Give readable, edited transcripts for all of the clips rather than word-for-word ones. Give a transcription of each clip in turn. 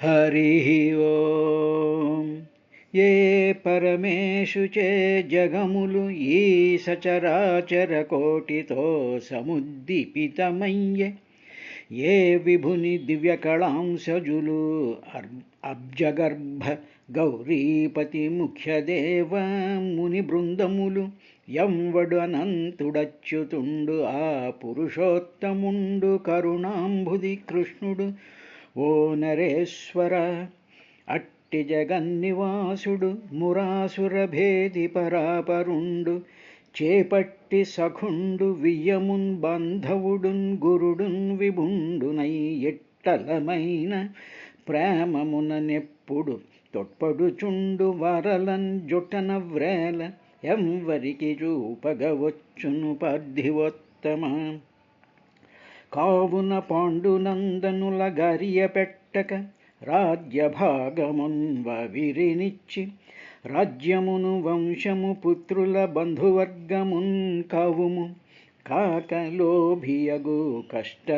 हरिः ओम् ये परमेषु चे जगमुलु ई सचराचरकोटितो समुद्दीपितमय्ये ये विभुनि दिव्यकलांसजुलु अब्जगर्भ गौरीपति मुख्यदेव मुनिबृन्दमुलु यंवडु अनंतुडच्युतुंडु आ पुरुषोत्तमुंडु करुणांबुधि कृष्णुडु ఓ నరేశ్వర అట్టి జగన్నివాసుడు మురాసురభేది పరాపరుండు చేపట్టి సఖుండు వియ్యమున్ బాంధవుడున్ గురుడున్ విభుండునై ఎట్టలమైన ప్రేమమున నెప్పుడు తొట్పడుచుండు వరలన్ జొటన వ్రేల ఎంవరికి చూపగవచ్చును పార్థివోత్తమ కావున పాండునందనుల గరియ పెట్టక రాజ్యభాగమున్ వవిరినిచ్చి రాజ్యమును వంశము పుత్రుల బంధువర్గమున్ కావుము కాకలోభియగు కష్ట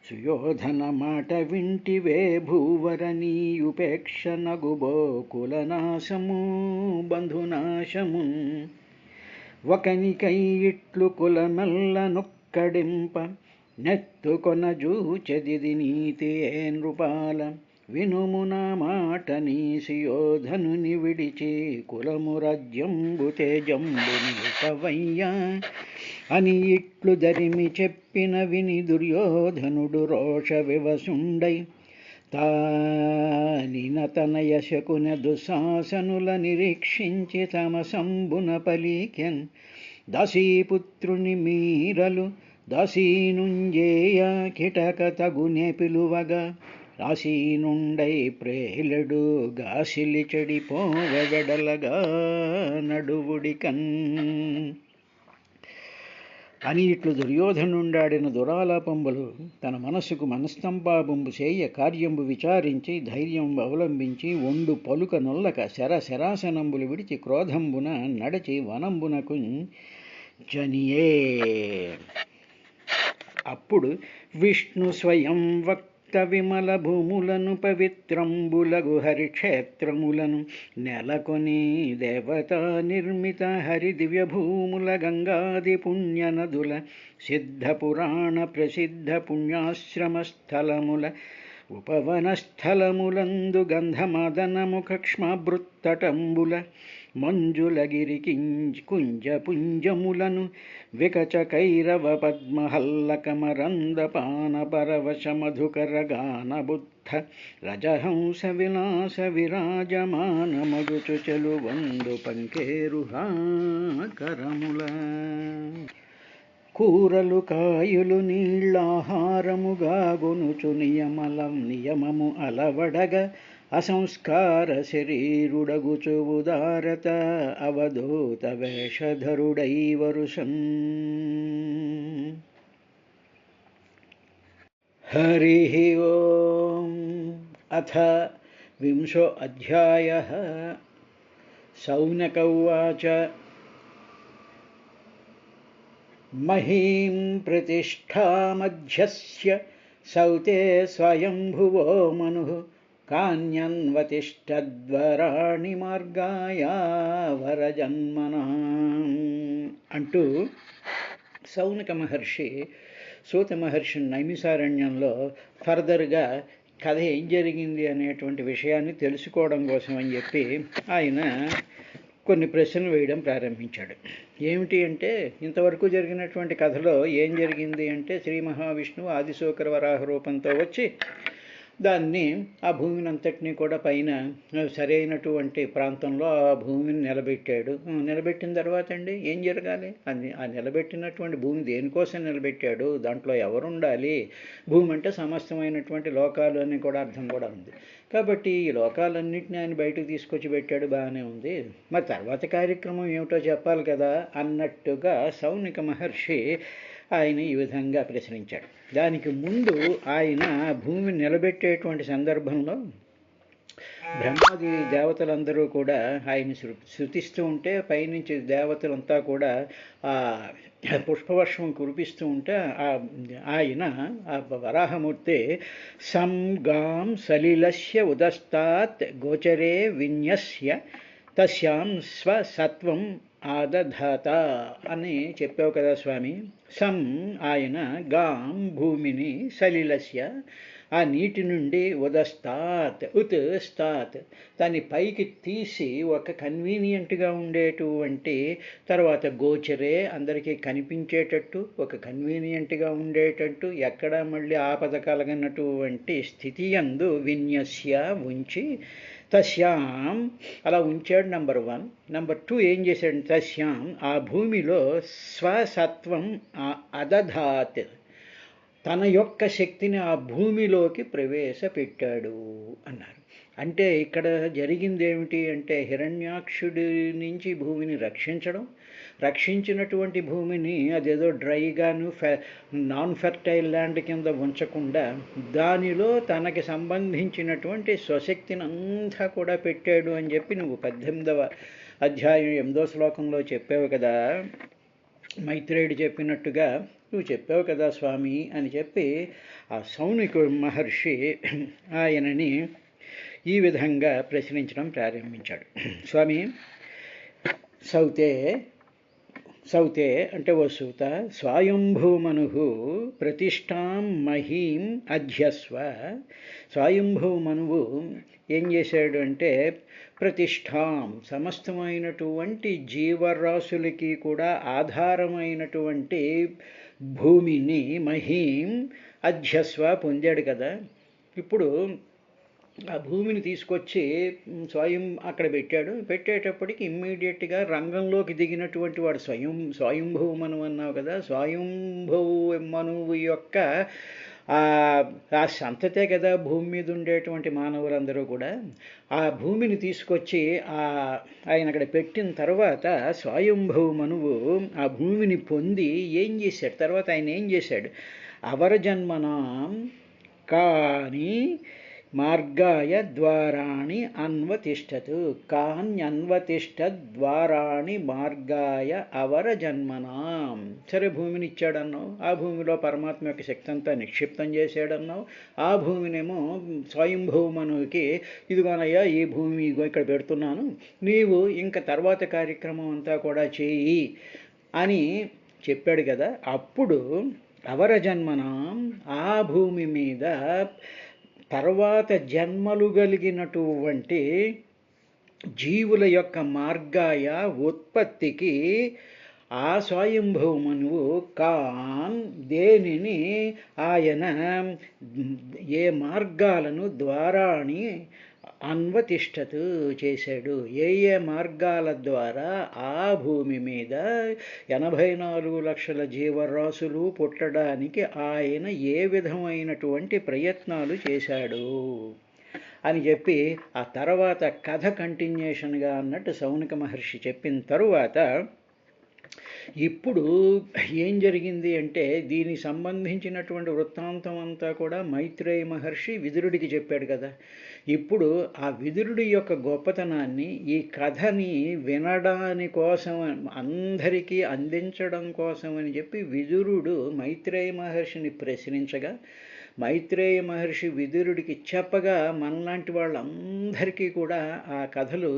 సుయోధన మాట వింటివే భూవర నీయుపేక్ష నగుబో కులనాశము బంధునాశము ఒకనికై ఇట్లు కులమెల్ల నొక్కడింప నెత్తుకొన జూచెదిది నీతి ఏ నృపాల వినుమున మాట నీసియోధనుని విడిచి కులము రాజ్యంబు తేజంబుని ఉపవయ్యా అని ఇట్లు దరిమి చెప్పిన విని దుర్యోధనుడు రోష వివసుండై తానిన తనయ శకున దుశాసనుల నిరీక్షించి తమ సంబున పలికెన్ దాసీపుత్రుని మీరలు దాసీనుంజేయ కిటక తగునే పిలువగా రాసీనుండై ప్రేలడు గాసిలి చెడిపోవెడలగా నడువుడికన్ అని ఇట్లు దుర్యోధనుండాడిన దురాలాపంబులు తన మనస్సుకు మనస్తంపాబుంబు చేయ కార్యంబు విచారించి ధైర్యం అవలంబించి ఒండు పలుక నొల్లక శరాసనంబులు విడిచి క్రోధంబున నడచి వనంబునకు జనియే. అప్పుడు విష్ణు స్వయం వక్త విమల భూములను పవిత్రంబులగు హరిక్షేత్రములను నెలకొని దేవతా నిర్మిత హరి దివ్య భూముల గంగాది పుణ్యనదుల సిద్ధ పురాణ ప్రసిద్ధ పుణ్యాశ్రమ స్థలముల ఉపవన స్థలములందు గంధమదనముఖ క్ష్మాభృత్తటంబుల మంజులగిరి కుంజ పుంజములను వికచ కైరవ పద్మహల్లకమరంద పాన పరవశ మధుకర గాన బుద్ధ రజహంస విలాస విరాజమాన మగుచు చెలువందు పంకేరుహాకరముల కూరలు కాయులు నీళ్ళాహారముగా గొనుచు నియమము అలవడగ అసంస్కార శరీరుడగుచు ఉదారత అవధూత వేషధరుడై వరుషన్. హరి ఓం. అథ వింశో అధ్యాయః. శౌనక ఉవాచ మహీం ప్రతిష్ఠామధ్యస్య సౌతే స్వయంభువో మనుః కాన్యన్వతిష్టద్వరాణి మార్గాయ వరజన్మనా అంటూ శౌనక మహర్షి సూత మహర్షి నైమిసారణ్యంలో ఫర్దర్గా కథ ఏం జరిగింది అనేటువంటి విషయాన్ని తెలుసుకోవడం కోసం అని చెప్పి ఆయన కొన్ని ప్రశ్నలు వేయడం ప్రారంభించాడు. ఏమిటి అంటే, ఇంతవరకు జరిగినటువంటి కథలో ఏం జరిగింది అంటే, శ్రీ మహావిష్ణువు ఆదిశూకర వరాహ రూపంతో వచ్చి దాన్ని ఆ భూమిని అంతటినీ కూడా పైన సరైనటువంటి ప్రాంతంలో ఆ భూమిని నిలబెట్టాడు. నిలబెట్టిన తర్వాత అండి ఏం జరగాలి? ఆ నిలబెట్టినటువంటి భూమి దేనికోసం నిలబెట్టాడు, దాంట్లో ఎవరుండాలి, భూమి అంటే సమస్తమైనటువంటి లోకాలు అని కూడా అర్థం కూడా ఉంది. కాబట్టి ఈ లోకాలన్నింటినీ ఆయన బయటకు తీసుకొచ్చి పెట్టాడు, బాగానే ఉంది. మరి తర్వాత కార్యక్రమం ఏమిటో చెప్పాలి కదా అన్నట్టుగా శౌనక మహర్షి ఆయన ఈ విధంగా ప్రశ్నించాడు. దానికి ముందు ఆయన భూమిని నిలబెట్టేటువంటి సందర్భంలో బ్రహ్మాది దేవతలందరూ కూడా ఆయన శృతిస్తూ ఉంటే పైనుంచి దేవతలంతా కూడా ఆ పుష్పవర్షం కురిపిస్తూ ఉంటే ఆయన ఆ వరాహమూర్తి సంగాం సలిలస్య ఉదస్తాత్ గోచరే విన్యస్య తస్యాం స్వసత్వం ఆదధాత అని చెప్పావు కదా స్వామి. సం ఆయన గాం భూమిని సలిలస్య ఆ నీటి నుండి ఉదస్తాత్ స్తాత్ దాన్ని పైకి తీసి ఒక కన్వీనియంట్గా ఉండేటువంటి, తర్వాత గోచరే అందరికీ కనిపించేటట్టు ఒక కన్వీనియంట్గా ఉండేటట్టు, ఎక్కడ మళ్ళీ ఆపద కలగనటువంటి స్థితి యందు విన్యస్య ఉంచి, తస్యాం అలా ఉంచాడు. నెంబర్ 1. నెంబర్ 2 ఏం చేశాడు? తస్యాం ఆ భూమిలో స్వసత్వం అదధాత్ తన యొక్క శక్తిని ఆ భూమిలోకి ప్రవేశపెట్టాడు అన్నారు. అంటే ఇక్కడ జరిగింది ఏమిటి అంటే హిరణ్యాక్షుడి నుంచి భూమిని రక్షించినటువంటి భూమిని అదేదో డ్రైగాను నాన్ ఫెర్టైల్ ల్యాండ్ కింద ఉంచకుండా దానిలో తనకి సంబంధించినటువంటి స్వశక్తిని అంతా కూడా పెట్టాడు అని చెప్పి నువ్వు 18వ అధ్యాయం 8వ శ్లోకంలో చెప్పావు కదా. మైత్రేయుడు చెప్పినట్టుగా నువ్వు చెప్పావు కదా స్వామి అని చెప్పి ఆ సౌనిక మహర్షి ఆయనని ఈ విధంగా ప్రశ్నించడం ప్రారంభించాడు. స్వామి, సౌతే అంటే ఓ సూత, స్వయంభూమను ప్రతిష్టాం మహీం అధ్యస్వ. స్వయంభూమనువు ఏం చేశాడు అంటే ప్రతిష్టాం సమస్తమైనటువంటి జీవరాశులకి కూడా ఆధారమైనటువంటి భూమిని మహీం అధ్యస్వ పొందాడు కదా. ఇప్పుడు ఆ భూమిని తీసుకొచ్చి అక్కడ పెట్టేటప్పటికి ఇమ్మీడియట్గా రంగంలోకి దిగినటువంటి వాడు స్వయంభూమను అన్నావు కదా. స్వయంభూమనువు యొక్క ఆ సంతతే కదా భూమి మీద ఉండేటువంటి మానవులందరూ కూడా. ఆ భూమిని తీసుకొచ్చి ఆయన అక్కడ పెట్టిన తర్వాత స్వయంభూమనువు ఆ భూమిని పొంది ఏం చేశాడు? తర్వాత ఆయన ఏం చేశాడు? అవరజన్మనాం కానీ మార్గాయ ద్వారాణి అన్వతిష్టతు. కాన్యన్వతిష్టద్వారాణి మార్గాయ అవరజన్మనాం. సరే, భూమిని ఇచ్చాడన్నావు, ఆ భూమిలో పరమాత్మ యొక్క శక్తి అంతా నిక్షిప్తం చేశాడన్నావు. ఆ భూమినేమో స్వయంభూమనుకి ఇదిగోనయ్యా ఈ భూమి ఇదిగో ఇక్కడ పెడుతున్నాను, నీవు ఇంకా తర్వాత కార్యక్రమం అంతా కూడా చేయి అని చెప్పాడు కదా. అప్పుడు అవరజన్మనాం ఆ భూమి మీద తర్వాత జన్మలు కలిగినటువంటి జీవుల యొక్క మార్గాయ ఉత్పత్తికి ఆ స్వయంభూమనువు కాన్ దేనిని ఆయన ఏ మార్గాలను ద్వారాని అన్వతిష్టతు చేశాడు. ఏ మార్గాల ద్వారా ఆ భూమి మీద 84 లక్షల జీవరాశులు పుట్టడానికి ఆయన ఏ విధమైనటువంటి ప్రయత్నాలు చేశాడు అని చెప్పి ఆ తర్వాత కథ కంటిన్యూషన్గా అన్నట్టు సౌనిక మహర్షి చెప్పిన తరువాత ఇప్పుడు ఏం జరిగింది అంటే దీనికి సంబంధించినటువంటి వృత్తాంతం అంతా కూడా మైత్రేయ మహర్షి విదురుడికి చెప్పాడు కదా. ఇప్పుడు ఆ విదురుడి యొక్క గొప్పతనాన్ని ఈ కథని వినడాని కోసం అందరికీ అందించడం కోసం అని చెప్పి విదురుడు మైత్రేయ మహర్షిని ప్రశ్నించగా మైత్రేయ మహర్షి విదురుడికి చెప్పగా మనలాంటి వాళ్ళందరికీ కూడా ఆ కథలు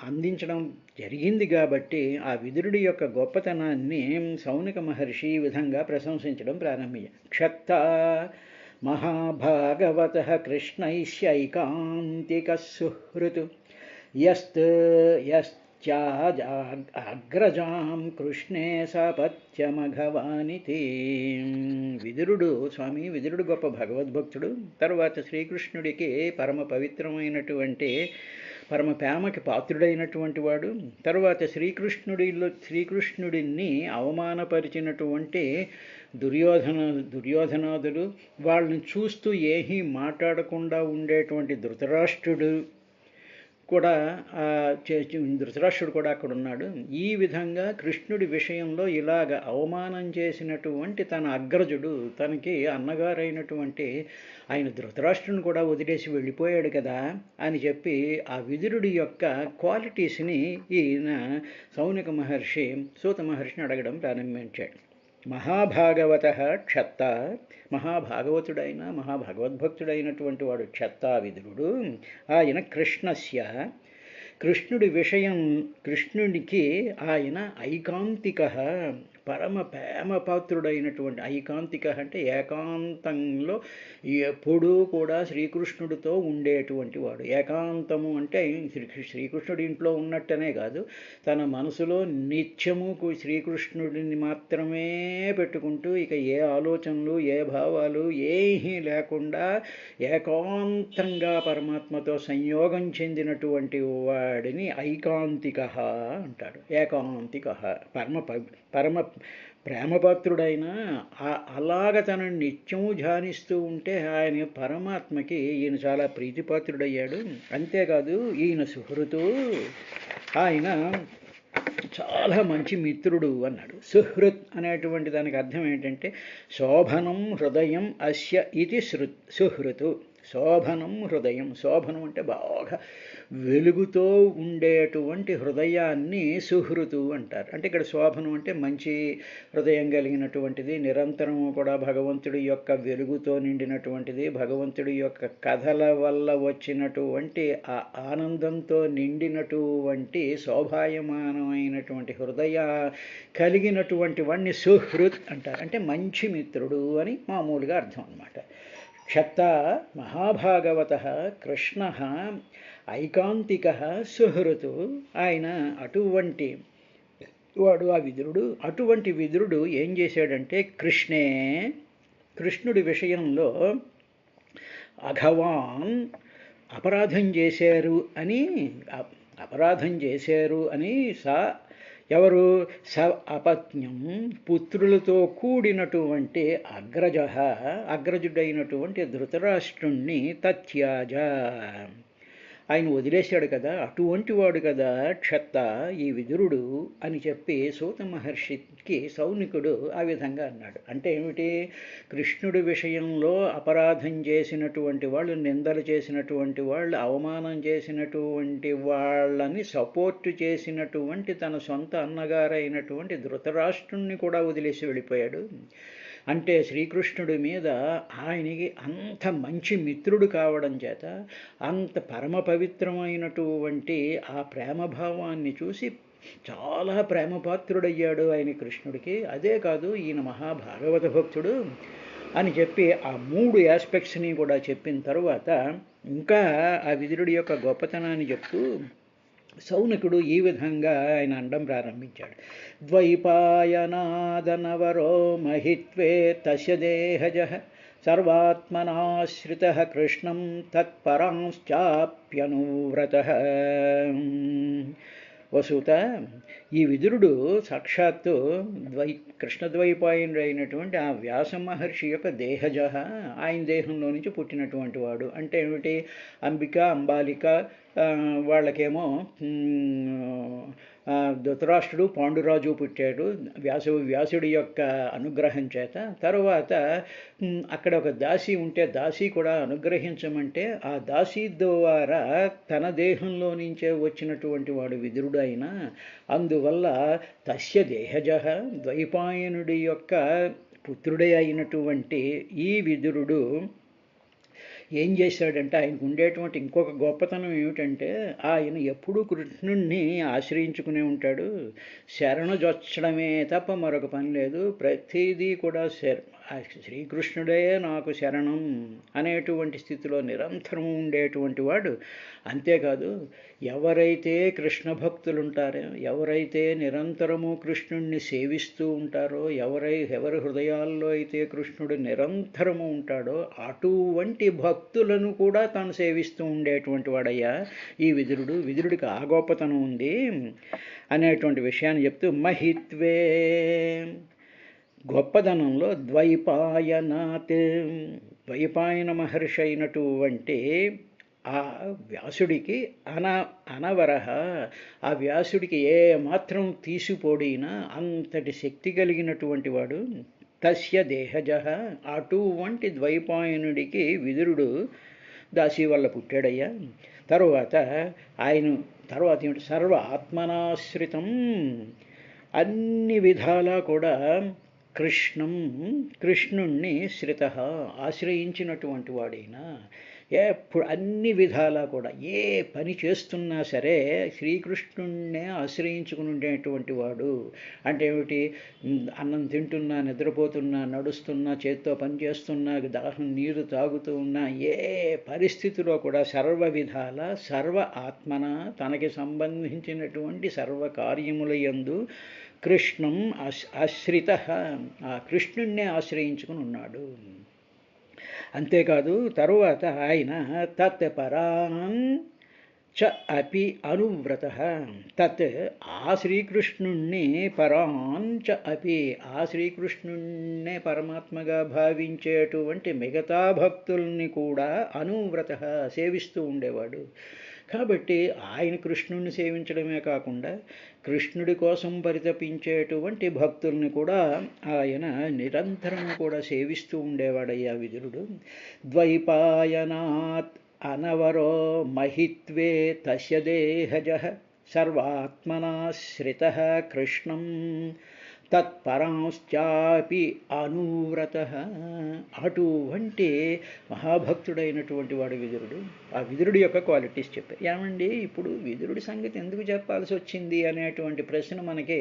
అందించడం జరిగింది. కాబట్టి ఆ విదురుడి యొక్క గొప్పతనాన్ని సౌనిక మహర్షి ఈ విధంగా ప్రశంసించడం ప్రారంభించారు. క్షత్త మహాభాగవత కృష్ణైశ్చైకాంతిక సుహృతు అగ్రజాం కృష్ణే సపత్యమఘవానితి. విదురుడు గొప్ప భగవద్భక్తుడు. తర్వాత శ్రీకృష్ణుడికి పరమ పవిత్రమైనటువంటి పరమ ప్రేమకి పాత్రుడైనటువంటి వాడు. తర్వాత శ్రీకృష్ణుడిని అవమానపరిచినటువంటి దుర్యోధనాదులు, వాళ్ళని చూస్తూ ఏమీ మాట్లాడకుండా ఉండేటువంటి ధృతరాష్ట్రుడు, కూడా ధృతరాష్ట్రుడు కూడా అక్కడ ఉన్నాడు. ఈ విధంగా కృష్ణుడి విషయంలో ఇలాగ అవమానం చేసినటువంటి తన అగ్రజుడు, తనకి అన్నగారైనటువంటి ఆయన ధృతరాష్ట్రుని కూడా వదిలేసి వెళ్ళిపోయాడు కదా అని చెప్పి ఆ విదురుడి యొక్క క్వాలిటీస్ని ఈయన శౌనక మహర్షి సూత మహర్షిని అడగడం ప్రారంభించాడు. మహాభాగవత క్షత్త, మహాభాగవతుడైన మహాభగవద్భక్తుడైనటువంటి వాడు క్షత్తా విదురుడు. ఆయన కృష్ణస్య, కృష్ణుడి విషయం, కృష్ణుడికి ఆయన ఐకాంతిక, పరమ ప్రేమపాత్రుడైనటువంటి, ఐకాంతిక అంటే ఏకాంతంలో ఎప్పుడూ కూడా శ్రీకృష్ణుడితో ఉండేటువంటి వాడు. ఏకాంతము అంటే శ్రీకృష్ణుడి ఇంట్లో ఉన్నట్టనే కాదు, తన మనసులో నిత్యము శ్రీకృష్ణుడిని మాత్రమే పెట్టుకుంటూ ఇక ఏ ఆలోచనలు ఏ భావాలు ఏమీ లేకుండా ఏకాంతంగా పరమాత్మతో సంయోగం చెందినటువంటి వాడిని ఐకాంతిక అంటాడు. ఏకాంతిక పరమ ప్రేమపాత్రుడైన అలాగ తనను నిత్యము ధ్యానిస్తూ ఉంటే ఆయన పరమాత్మకి ఈయన చాలా ప్రీతిపాత్రుడయ్యాడు. అంతేకాదు ఈయన సుహృతు, ఆయన చాలా మంచి మిత్రుడు అన్నాడు. సుహృత్ అనేటువంటి దానికి అర్థం ఏంటంటే శోభనం హృదయం అస్య ఇది సుహృతు. శోభనం హృదయం, శోభనం అంటే బాగా వెలుగుతో ఉండేటువంటి హృదయాన్ని సుహృతు అంటారు. అంటే ఇక్కడ శోభనం అంటే మంచి హృదయం కలిగినటువంటిది, నిరంతరము కూడా భగవంతుడి యొక్క వెలుగుతో నిండినటువంటిది, భగవంతుడి యొక్క కథల వల్ల వచ్చినటువంటి ఆ ఆనందంతో నిండినటువంటి శోభాయమానమైనటువంటి హృదయ కలిగినటువంటి వాడిని సుహృత్ అంటారు. అంటే మంచి మిత్రుడు అని మామూలుగా అర్థం అన్నమాట. క్షత్త మహాభాగవత కృష్ణ ఐకాంతిక సుహృతు. ఆయన అటువంటి వాడు ఆ విదురుడు. అటువంటి విదురుడు ఏం చేశాడంటే కృష్ణుడి విషయంలో అఘవాన్ అపరాధం చేశారు అని ఎవరు అపత్న్యం పుత్రులతో కూడినటువంటి అగ్రజుడైనటువంటి ధృతరాష్ట్రుణ్ణి తత్యాజ, ఆయన వదిలేశాడు కదా, అటువంటి వాడు కదా క్షత్త ఈ విదురుడు అని చెప్పి సూత మహర్షికి సౌనికుడు ఆ విధంగా అన్నాడు. అంటే ఏమిటి? కృష్ణుడి విషయంలో అపరాధం చేసినటువంటి వాళ్ళు, నిందలు చేసినటువంటి వాళ్ళు, అవమానం చేసినటువంటి వాళ్ళని సపోర్టు చేసినటువంటి తన సొంత అన్నగారైనటువంటి ధృతరాష్ట్రుణ్ణి కూడా వదిలేసి వెళ్ళిపోయాడు. అంటే శ్రీకృష్ణుడి మీద ఆయనకి అంత మంచి మిత్రుడు కావడం చేత అంత పరమ పవిత్రమైనటువంటి ఆ ప్రేమభావాన్ని చూసి చాలా ప్రేమపాత్రుడయ్యాడు ఆయన కృష్ణుడికి. అదే కాదు ఈయన మహాభాగవత భక్తుడు అని చెప్పి ఆ 3 ఆస్పెక్ట్స్ని కూడా చెప్పిన తర్వాత ఇంకా ఆ విదురుడి యొక్క గొప్పతనాన్ని చెప్తూ సౌనకుడు ఈ విధంగా ఆయన అండం ప్రారంభించాడు. ద్వైపాయనాదనవరో మహిత్వే తస్య దేహజః సర్వాత్మనాశ్రితః కృష్ణం తత్పరాంశ్చాప్యనువ్రతః. వసుత, ఈ విదురుడు సాక్షాత్తు కృష్ణద్వైపాయనుడు అయినటువంటి ఆ వ్యాస మహర్షి యొక్క దేహజ, ఆయన దేహంలో నుంచి పుట్టినటువంటి వాడు. అంటే ఏమిటి? అంబిక, అంబాలిక వాళ్ళకేమో ధృతరాష్ట్రుడు, పాండురాజు పుట్టాడు వ్యాసుడి యొక్క అనుగ్రహం చేత. తర్వాత అక్కడ ఒక దాసి ఉంటే దాసి కూడా అనుగ్రహించమంటే ఆ దాసి ద్వారా తన దేహంలో నుంచే వచ్చినటువంటి వాడు విదురుడు అయినా, అందువల్ల తస్య దేహజ, ద్వైపాయనుడి యొక్క పుత్రుడే అయినటువంటి ఈ విదురుడు ఏం చేశాడంటే, ఆయనకు ఉండేటువంటి ఇంకొక గొప్పతనం ఏమిటంటే ఆయన ఎప్పుడూ కృష్ణుణ్ణి ఆశ్రయించుకునే ఉంటాడు. శరణుజొచ్చడమే తప్ప మరొక పని లేదు. ప్రతిదీ కూడా శ్రీకృష్ణుడే నాకు శరణం అనేటువంటి స్థితిలో నిరంతరం ఉండేటువంటి వాడు. అంతేకాదు ఎవరైతే కృష్ణ భక్తులు ఉంటారో, ఎవరైతే నిరంతరము కృష్ణుణ్ణి సేవిస్తూ ఉంటారో, ఎవరి హృదయాల్లో అయితే కృష్ణుడు నిరంతరము ఉంటాడో అటువంటి భక్తులను కూడా తాను సేవిస్తూ ఉండేటువంటి వాడయ్యా ఈ విదురుడు. విదురుడికి ఆ గొప్పతనం ఉంది అనేటువంటి విషయాన్ని చెప్తూ మహిత్వే, గొప్పదనంలో ద్వైపాయనాత్, ద్వైపాయన మహర్షి అయినటువంటి ఆ వ్యాసుడికి అనవరహ, ఆ వ్యాసుడికి ఏ మాత్రం తీసిపోడినా అంతటి శక్తి కలిగినటువంటి వాడు. తస్య దేహజ, అటువంటి ద్వైపాయనుడికి విదురుడు దాసి వల్ల పుట్టాడయ్యా. తరువాత ఏమిటి, సర్వ ఆత్మనాశ్రితం, అన్ని విధాలా కూడా కృష్ణుణ్ణి శ్రిత, ఆశ్రయించినటువంటి వాడైనా, ఎప్పుడు అన్ని విధాలా కూడా ఏ పని చేస్తున్నా సరే శ్రీకృష్ణుణ్ణే ఆశ్రయించుకుని ఉండేటువంటి వాడు. అంటే ఏమిటి, అన్నం తింటున్నా, నిద్రపోతున్నా, నడుస్తున్నా, చేత్తో పని చేస్తున్నా, దాహం నీరు తాగుతూ ఉన్నా, ఏ పరిస్థితిలో కూడా సర్వ విధాల సర్వ ఆత్మన, తనకి సంబంధించినటువంటి సర్వ కార్యముల యందు కృష్ణం ఆశ్రిత, ఆ కృష్ణుణ్ణే ఆశ్రయించుకుని ఉన్నాడు. అంతేకాదు తరువాత ఆయన తత్పరాన్ చ అపి అనువ్రత, ఆ శ్రీకృష్ణుణ్ణి పరాన్ చ అపి, ఆ శ్రీకృష్ణుణ్ణే పరమాత్మగా భావించేటువంటి మిగతా భక్తుల్ని కూడా అనువ్రత, సేవిస్తూ ఉండేవాడు. కాబట్టి ఆయన కృష్ణుణ్ణి సేవించడమే కాకుండా కృష్ణుడి కోసం పరితపించేటువంటి భక్తుల్ని కూడా ఆయన నిరంతరం కూడా సేవిస్తూ ఉండేవాడయ్యా విదురుడు. ద్వైపాయనాత్ అనవరో మహిత్వే తస్య దేహజ సర్వాత్మనాశ్రిత కృష్ణం తత్పరాంశ్చాపి అనువ్రత. అటువంటి మహాభక్తుడైనటువంటి వాడు విదురుడు. ఆ విదురుడి యొక్క క్వాలిటీస్ చెప్పారు. ఏమండి, ఇప్పుడు విదురుడి సంగతి ఎందుకు చెప్పాల్సి వచ్చింది అనేటువంటి ప్రశ్న మనకి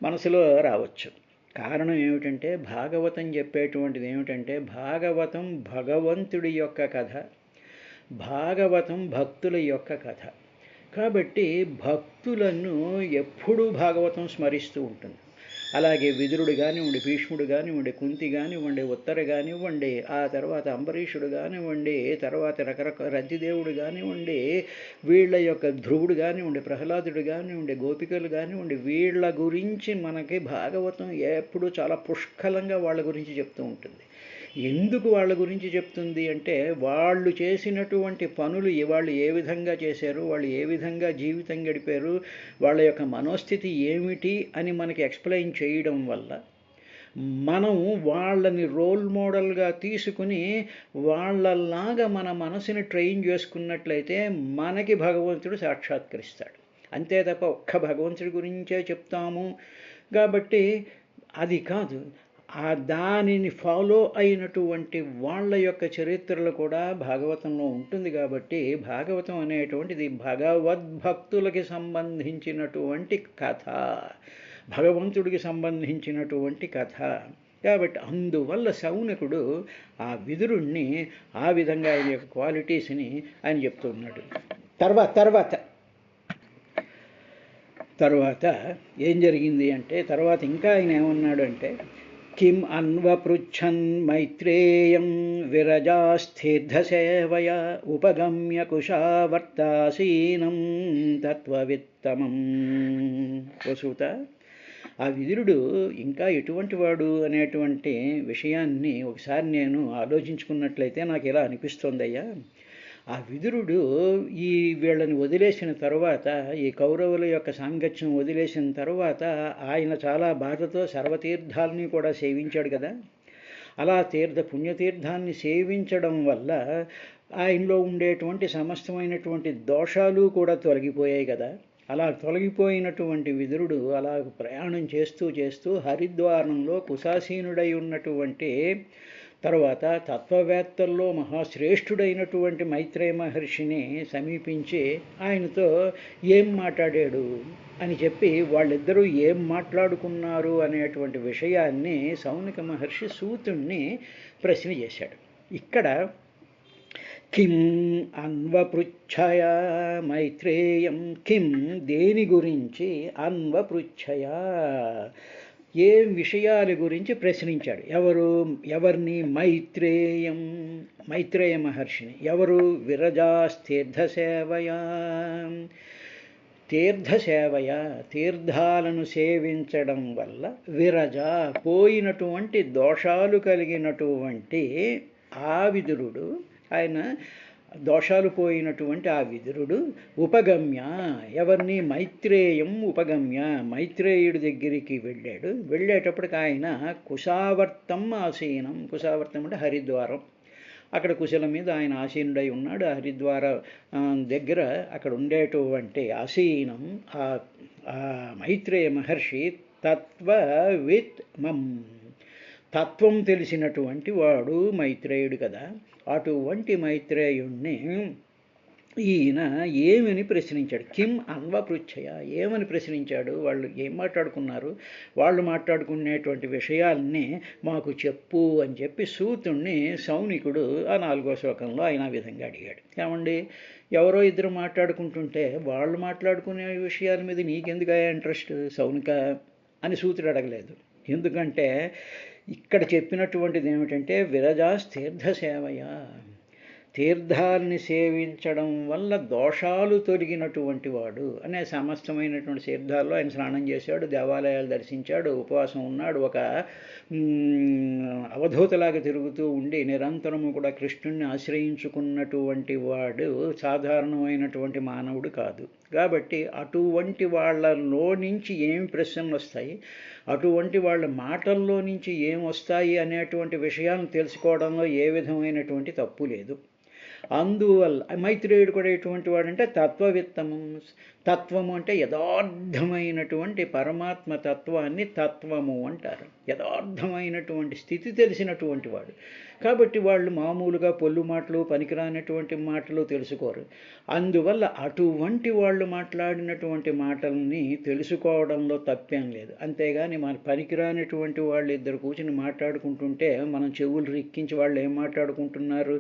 మనసులో రావచ్చు. కారణం ఏమిటంటే, భాగవతం చెప్పేటువంటిది ఏమిటంటే, భాగవతం భగవంతుడి యొక్క కథ, భాగవతం భక్తుల యొక్క కథ. కాబట్టి భక్తులను ఎప్పుడూ భాగవతం స్మరిస్తూ ఉంటుంది. అలాగే విదురుడు కానివ్వండి, భీష్ముడు కానివ్వండి, కుంతి కానివ్వండి, ఉత్తర కానివ్వండి, ఆ తర్వాత అంబరీషుడు కానివ్వండి, తర్వాత రకరకాల రతిదేవుడు కానివ్వండి, వీళ్ళ యొక్క ధ్రువుడు కానివ్వండి, ప్రహ్లాదుడు కానివ్వండి, గోపికలు కానివ్వండి, వీళ్ళ గురించి మనకి భాగవతం ఎప్పుడూ చాలా పుష్కలంగా వాళ్ళ గురించి చెప్తూ ఉంటుంది. ఎందుకు వాళ్ళ గురించి చెప్తుంది అంటే, వాళ్ళు చేసినటువంటి పనులు వాళ్ళు ఏ విధంగా చేశారు, వాళ్ళు ఏ విధంగా జీవితం గడిపారు, వాళ్ళ యొక్క మనోస్థితి ఏమిటి అని మనకి ఎక్స్ప్లెయిన్ చేయడం వల్ల మనం వాళ్ళని రోల్ మోడల్గా తీసుకుని వాళ్ళలాగా మన మనసుని ట్రైన్ చేసుకున్నట్లయితే మనకి భగవంతుడు సాక్షాత్కరిస్తాడు. అంతే తప్ప ఒక్క భగవంతుడి గురించే చెప్తాము కాబట్టి అది కాదు. దానిని ఫాలో అయినటువంటి వాళ్ళ యొక్క చరిత్రలు కూడా భాగవతంలో ఉంటుంది. కాబట్టి భాగవతం అనేటువంటిది భగవద్భక్తులకి సంబంధించినటువంటి కథ, భగవంతుడికి సంబంధించినటువంటి కథ. కాబట్టి అందువల్ల శౌనకుడు ఆ విదురుణ్ణి ఆ విధంగా ఆయన యొక్క క్వాలిటీస్ని ఆయన చెప్తున్నాడు. తర్వాత ఏం జరిగింది అంటే, తర్వాత ఇంకా ఆయన ఏమన్నాడు అంటే, కిం అన్వపృచ్ఛన్ మైత్రేయం విరజాస్థిర్ధసేవయ ఉపగమ్య కుశావర్తాసీనం తత్వవిత్తమం. వసుత, ఆ విదురుడు ఇంకా ఎటువంటి వాడు అనేటువంటి విషయాన్ని ఒకసారి నేను ఆలోచించుకున్నట్లయితే నాకు ఇలా అనిపిస్తోందయ్యా. ఆ విదురుడు వీళ్ళని వదిలేసిన తర్వాత, ఈ కౌరవుల యొక్క సాంగత్యం వదిలేసిన తర్వాత ఆయన చాలా బాధతో సర్వతీర్థాలని కూడా సేవించాడు కదా. అలా పుణ్యతీర్థాన్ని సేవించడం వల్ల ఆయనలో ఉండేటువంటి సమస్తమైనటువంటి దోషాలు కూడా తొలగిపోయాయి కదా. అలా తొలగిపోయినటువంటి విదురుడు అలా ప్రయాణం చేస్తూ చేస్తూ హరిద్వారంలో కుశాసీనుడై ఉన్నటువంటి తర్వాత తత్వవేత్తల్లో మహాశ్రేష్ఠుడైనటువంటి మైత్రేయ మహర్షిని సమీపించి ఆయనతో ఏం మాట్లాడాడు అని చెప్పి వాళ్ళిద్దరూ ఏం మాట్లాడుకున్నారు అనేటువంటి విషయాన్ని శౌనక మహర్షి సూతుణ్ణి ప్రశ్న చేశాడు. ఇక్కడ కిం అన్వపృచ్ఛయ మైత్రేయం, కిం దేని గురించి, అన్వపృచ్ఛయ ఏం విషయాల గురించి ప్రశ్నించాడు. ఎవరిని? మైత్రేయ మహర్షిని. ఎవరు? విరజాస్తీర్థసేవయ, తీర్థాలను సేవించడం వల్ల విరజ పోయినటువంటి దోషాలు కలిగినటువంటి ఆ విదురుడు ఆయన దోషాలు పోయినటువంటి ఆ విదురుడు ఉపగమ్య ఎవరిని మైత్రేయం ఉపగమ్య మైత్రేయుడి దగ్గరికి వెళ్ళాడు. వెళ్ళేటప్పటికి ఆయన కుశావర్తం ఆసీనం, కుశావర్తం అంటే హరిద్వారం, అక్కడ కుశల మీద ఆయన ఆసీనుడై ఉన్నాడు. హరిద్వార దగ్గర అక్కడ ఉండేటువంటి ఆసీనం ఆ మైత్రేయ మహర్షి తత్వవిత్ మం, తత్వం తెలిసినటువంటి వాడు మైత్రేయుడు కదా. అటువంటి మైత్రేయుణ్ణి ఈయన ఏమని ప్రశ్నించాడు? కిం అన్వపృచ్ఛయ, ఏమని ప్రశ్నించాడు? వాళ్ళు ఏం మాట్లాడుకున్నారు? వాళ్ళు మాట్లాడుకునేటువంటి విషయాల్ని మాకు చెప్పు అని చెప్పి సూతుణ్ణి సౌనికుడు ఆ 4వ శ్లోకంలో ఆయన ఆ విధంగా అడిగాడు. ఏమండి, ఎవరో ఇద్దరు మాట్లాడుకుంటుంటే వాళ్ళు మాట్లాడుకునే విషయాల మీద నీకెందుకు ఇంట్రెస్ట్ సౌనిక అని సూతుడు అడగలేదు. ఎందుకంటే ఇక్కడ చెప్పినటువంటిది ఏమిటంటే విరజాస్ తీర్థ సేవయ, తీర్థాల్ని సేవించడం వల్ల దోషాలు తొలగినటువంటి వాడు అనే సమస్తమైనటువంటి తీర్థాల్లో ఆయన స్నానం చేశాడు, దేవాలయాలు దర్శించాడు, ఉపవాసం ఉన్నాడు, ఒక అవధూతలాగా తిరుగుతూ ఉండి నిరంతరము కూడా కృష్ణుణ్ణి ఆశ్రయించుకున్నటువంటి వాడు సాధారణమైనటువంటి మానవుడు కాదు. కాబట్టి అటువంటి వాళ్ళలో నుంచి ఏం ప్రశ్నలు వస్తాయి, అటువంటి వాళ్ళ మాటల్లో నుంచి ఏం వస్తాయి అనేటువంటి విషయాలను తెలుసుకోవడంలో ఏ విధమైనటువంటి తప్పు లేదు. అందువల్ల మైత్రేయుడు కూడా ఎటువంటి వాడంటే తత్వవిత్తము, తత్వము అంటే యథార్థమైనటువంటి పరమాత్మ తత్వాన్ని తత్వము అంటారు. యథార్థమైనటువంటి స్థితి తెలిసినటువంటి వాడు. కాబట్టి వాళ్ళు మామూలుగా పొల్లు మాటలు పనికిరానటువంటి మాటలు తెలుసుకోరు. అందువల్ల అటువంటి వాళ్ళు మాట్లాడినటువంటి మాటల్ని తెలుసుకోవడంలో తప్పేం లేదు. అంతేగాని మన పనికిరానటువంటి వాళ్ళు ఇద్దరు కూర్చుని మాట్లాడుకుంటుంటే మనం చెవులు రిక్కించి వాళ్ళు ఏం మాట్లాడుకుంటున్నారు,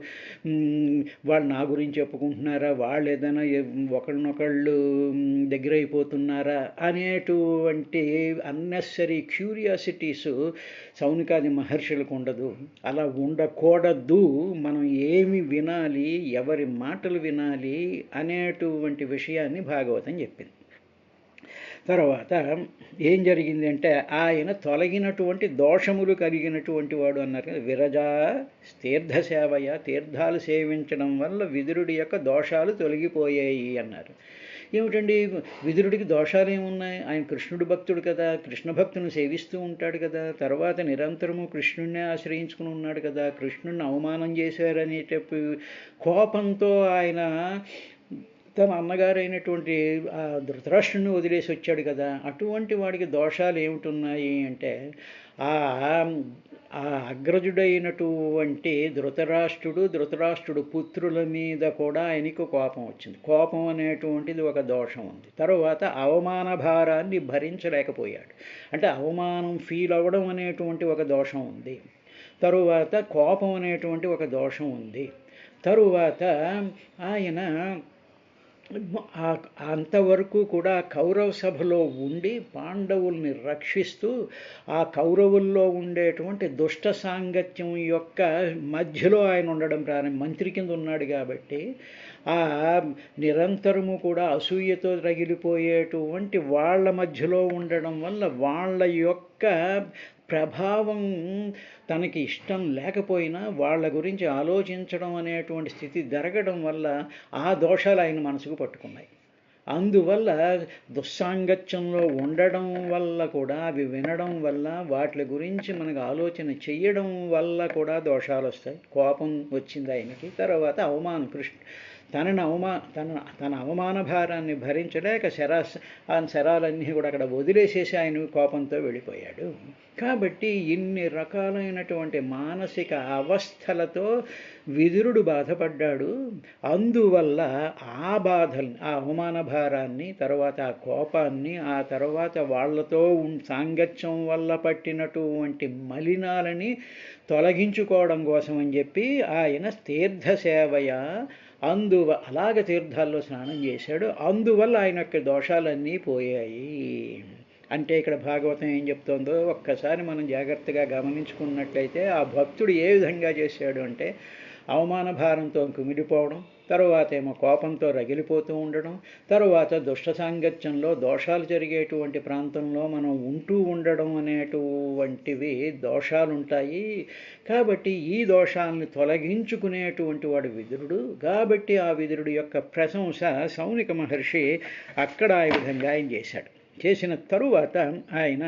వాళ్ళు నా గురించి చెప్పుకుంటున్నారా, వాళ్ళు ఏదైనా ఒకళ్ళనొకళ్ళు దగ్గర అయిపోతున్నారా అనేటువంటి అన్నెసరీ క్యూరియాసిటీస్ సౌనికాది మహర్షులకు ఉండదు. అలా ఉండకూడదు. మనం ఏమి వినాలి, ఎవరి మాటలు వినాలి అనేటువంటి విషయాన్ని భాగవతం చెప్పింది. తర్వాత ఏం జరిగింది అంటే ఆయన తొలగినటువంటి దోషములు కలిగినటువంటి వాడు అన్నారు కదా. విరజా తీర్థ సేవయ, తీర్థాలు సేవించడం వల్ల విదురుడి యొక్క దోషాలు తొలగిపోయాయి అన్నారు. ఏమిటండి విదురుడికి దోషాలు ఏమున్నాయి? ఆయన కృష్ణుడు భక్తుడు కదా, కృష్ణ భక్తుని సేవిస్తూ ఉంటాడు కదా, తర్వాత నిరంతరము కృష్ణుడినే ఆశ్రయించుకుని ఉన్నాడు కదా, కృష్ణుడిని అవమానం చేశారనేటప్పుడు కోపంతో ఆయన తన అన్నగారైనటువంటి ఆ ధృతరాష్ట్రుని వదిలేసి వచ్చాడు కదా. అటువంటి వాడికి దోషాలు ఏమిటున్నాయి అంటే ఆ అగ్రజుడైనటువంటి ధృతరాష్ట్రుడు పుత్రుల మీద కూడా ఆయనకు కోపం వచ్చింది. కోపం అనేటువంటిది ఒక దోషం ఉంది. తరువాత అవమాన భారాన్ని భరించలేకపోయాడు, అంటే అవమానం ఫీల్ అవ్వడం అనేటువంటి ఒక దోషం ఉంది. తరువాత కోపం అనేటువంటి ఒక దోషం ఉంది. తరువాత ఆయన అంతవరకు కూడా కౌరవ సభలో ఉండి పాండవుల్ని రక్షిస్తూ ఆ కౌరవుల్లో ఉండేటువంటి దుష్ట సాంగత్యం యొక్క మధ్యలో ఆయన ఉండడం మంత్రి కింద ఉన్నాడు కాబట్టి ఆ నిరంతరము కూడా అసూయతో రగిలిపోయేటువంటి వాళ్ళ మధ్యలో ఉండడం వల్ల వాళ్ళ యొక్క ప్రభావం తనకి ఇష్టం లేకపోయినా వాళ్ళ గురించి ఆలోచించడం అనేటువంటి స్థితి జరగడం వల్ల ఆ దోషాలు ఆయన మనసుకు పట్టుకున్నాయి. అందువల్ల దుస్సాంగత్యంలో ఉండడం వల్ల కూడా అవి వినడం వల్ల వాటి గురించి మనకు ఆలోచన చెయ్యడం వల్ల కూడా దోషాలు వస్తాయి. కోపం వచ్చింది ఆయనకి. తర్వాత అవమానం, తన అవమాన భారాన్ని భరించలేక శరాలన్నీ కూడా అక్కడ వదిలేసేసి ఆయన కోపంతో వెళ్ళిపోయాడు. కాబట్టి ఇన్ని రకాలైనటువంటి మానసిక అవస్థలతో విదురుడు బాధపడ్డాడు. అందువల్ల ఆ బాధల్ని, ఆ అవమాన భారాన్ని, తర్వాత ఆ కోపాన్ని, ఆ తర్వాత వాళ్లతో సాంగత్యం వల్ల పట్టినటువంటి మలినాలని తొలగించుకోవడం కోసం అని చెప్పి ఆయన తీర్థ సేవయ అలాగ తీర్థాల్లో స్నానం చేశాడు. అందువల్ల ఆయన యొక్క దోషాలన్నీ పోయాయి. అంటే ఇక్కడ భాగవతం ఏం చెప్తోందో ఒక్కసారి మనం జాగ్రత్తగా గమనించుకున్నట్లయితే ఆ భక్తుడు ఏ విధంగా చేశాడు అంటే అవమాన భారంతో కుమిలిపోవడం, తరువాత ఏమో కోపంతో రగిలిపోతూ ఉండడం, తరువాత దుష్ట సాంగత్యంలో దోషాలు జరిగేటువంటి ప్రాంతంలో మనం ఉంటూ ఉండడం అనేటువంటివి దోషాలుంటాయి. కాబట్టి ఈ దోషాలను తొలగించుకునేటువంటి వాడు విదురుడు. కాబట్టి ఆ విదురుడు యొక్క ప్రశంస సౌనిక మహర్షి అక్కడ ఆ విధంగా ఆయన చేశాడు. చేసిన తరువాత ఆయన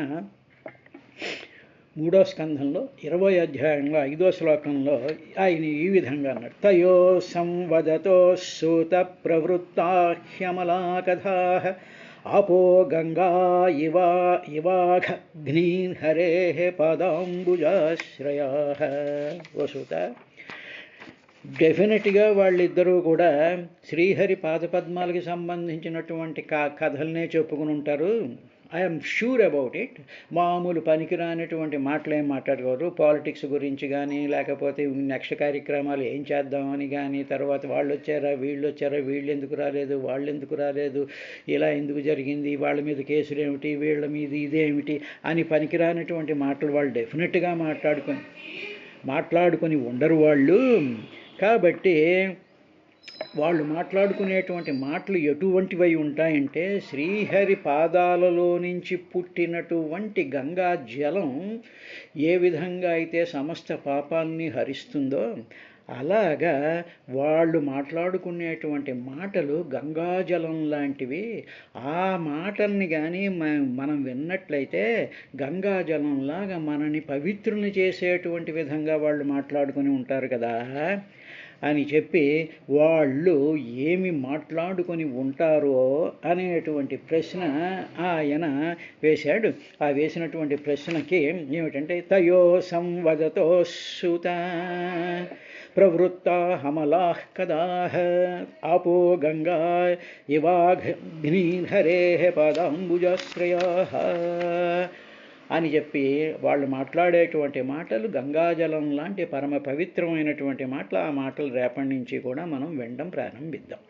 3వ స్కంధంలో 20వ అధ్యాయంలో 5వ శ్లోకంలో ఆయన ఈ విధంగా అన్నాడు. తయో సంవదతో సూత ప్రవృత్తా హ్యమలా కథా ఆపో గంగా ఇవాఘ్నీన్ హరే పాదాంబుజాశ్రయా. ఓ సూత, డెఫినెట్గా వాళ్ళిద్దరూ కూడా శ్రీహరి పాదపద్మాలకి సంబంధించినటువంటి కథలనే చెప్పుకుని ఉంటారు. I'm sure about it. మామూలు పనికిరానటువంటి మాటలు ఏం మాట్లాడుకోరు. పాలిటిక్స్ గురించి కానీ, లేకపోతే నెక్స్ట్ కార్యక్రమాలు ఏం చేద్దామని కానీ, తర్వాత వాళ్ళు వచ్చారా వీళ్ళు ఎందుకు రాలేదు, వాళ్ళు ఎందుకు రాలేదు, ఇలా ఎందుకు జరిగింది, వాళ్ళ మీద కేసులు ఏమిటి, వీళ్ళ మీద ఇదేమిటి అని పనికిరానటువంటి మాటలు వాళ్ళు డెఫినెట్గా మాట్లాడుకొని ఉండరు వాళ్ళు. కాబట్టి వాళ్ళు మాట్లాడుకునేటువంటి మాటలు ఎటువంటివై ఉంటాయంటే, శ్రీహరి పాదాలలో నుంచి పుట్టినటువంటి గంగా జలం ఏ విధంగా అయితే సమస్త పాపాలని హరిస్తుందో, అలాగా వాళ్ళు మాట్లాడుకునేటువంటి మాటలు గంగాజలం లాంటివి. ఆ మాటల్ని కానీ మనం విన్నట్లయితే గంగాజలంలాగా మనని పవిత్రుల్ని చేసేటువంటి విధంగా వాళ్ళు మాట్లాడుకుని ఉంటారు కదా అని చెప్పి, వాళ్ళు ఏమి మాట్లాడుకొని ఉంటారో అనేటువంటి ప్రశ్న ఆయన వేశాడు. ఆ వేసినటువంటి ప్రశ్నకి ఏమిటంటే, తయో సంవదతో సుత ప్రవృత్తా హమలాః కదాః ఆపో గంగా ఇవాఘ్నీర్హరే పాదాంబుజాశ్రయాః అని చెప్పి, వాళ్ళు మాట్లాడేటువంటి మాటలు గంగాజలం లాంటి పరమ పవిత్రమైనటువంటి మాటలు. ఆ మాటలు రేపటి నుంచి కూడా మనం వినడం ప్రారంభిద్దాం.